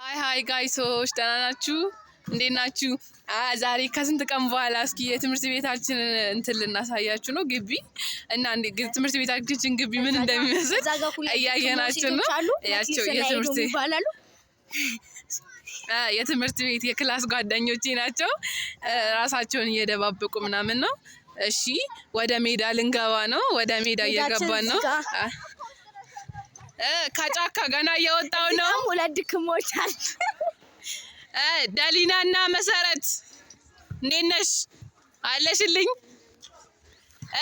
ሃይ ጋይሶች ደህና ናችሁ? እንዴት ናችሁ? ዛሬ ከስንት ቀን በኋላ እስኪ የትምህርት ቤታችን እንትን ልናሳያችሁ ነው ግቢ እና ትምህርት ቤታችን ግቢ ምን እንደሚመስል እያየናችሁ ነው። ያቸው የትምህርት ቤት የክላስ ጓደኞቼ ናቸው። ራሳቸውን እየደባበቁ ምናምን ነው። እሺ ወደ ሜዳ ልንገባ ነው። ወደ ሜዳ እየገባን ነው። ከጫካ ገና እየወጣው ነው። ሁለት ድክሞች አሉ። ዳሊናና መሰረት እንዴት ነሽ? አለሽልኝ?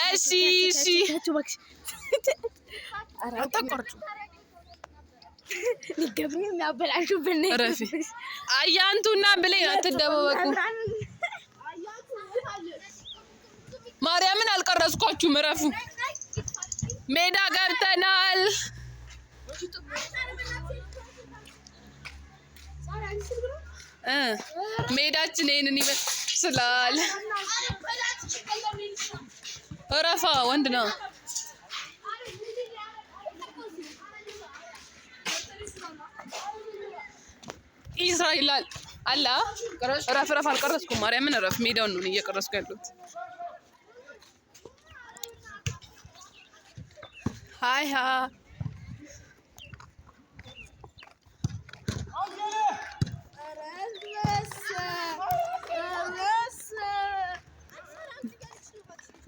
እሺ እሺ። አታቆርጡ ንገብ የሚያበላሹብን ነው። ረፊ አያንቱና ብሌን አትደባበቁ። ማርያምን አልቀረጽኳችሁም። ረፉ ሜዳ ገብተናል። ሜዳችን ይሄንን ይመስላል። ረፋ ወንድ ነው። ኢስራኤል አላ ረፍ አልቀረስኩም። ማርያምን ረፍ ሜዳውን ነው እየቀረስኩ ያለሁት። ሃይ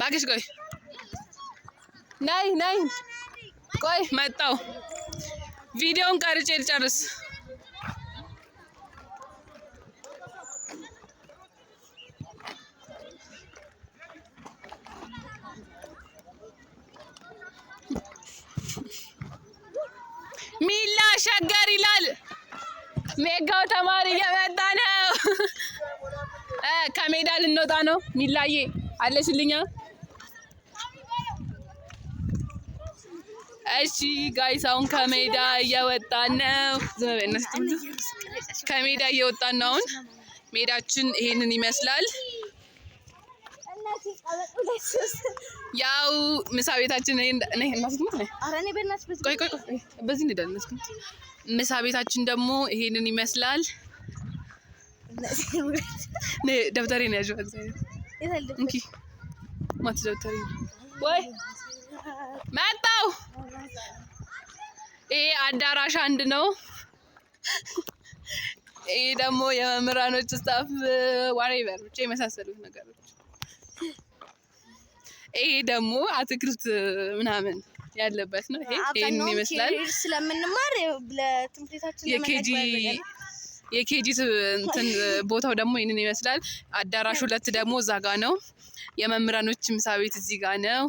ባክሽ ቆይ ነይ ቆይ መጣሁ። ቪዲዮውን ቀርጬ ልጨርስ። ሚላ ሸገር ይላል። ሜጋው ተማሪ እየመጣ ነው። ከሜዳ ልንወጣ ነው። ሚላዬ አለሽልኛ? እሺ ጋይስ አሁን ከሜዳ እየወጣን ነው። ከሜዳ እየወጣን ነው። አሁን ሜዳችን ይሄንን ይመስላል። ያው ምሳ ቤታችን በዚህ እንሄዳለን። ምሳ ቤታችን ደግሞ ይሄንን ይመስላል። ደብተሬ ነው ያዥው። እንኪ ማት ደብተሬ ወይ መጣው። ይሄ አዳራሽ አንድ ነው። ይሄ ደግሞ የመምህራኖች ስታፍ ዋሬቨር ብቻ የመሳሰሉት ነገሮች። ይሄ ደግሞ አትክልት ምናምን ያለበት ነው። ይሄንን ይመስላል። ስለምንማር ለትምህርታችን የኬጂ እንትን ቦታው ደግሞ ይሄንን ይመስላል። አዳራሽ 2 ደግሞ እዛ ጋ ነው። የመምህራኖች ምሳ ቤት እዚህ ጋ ነው።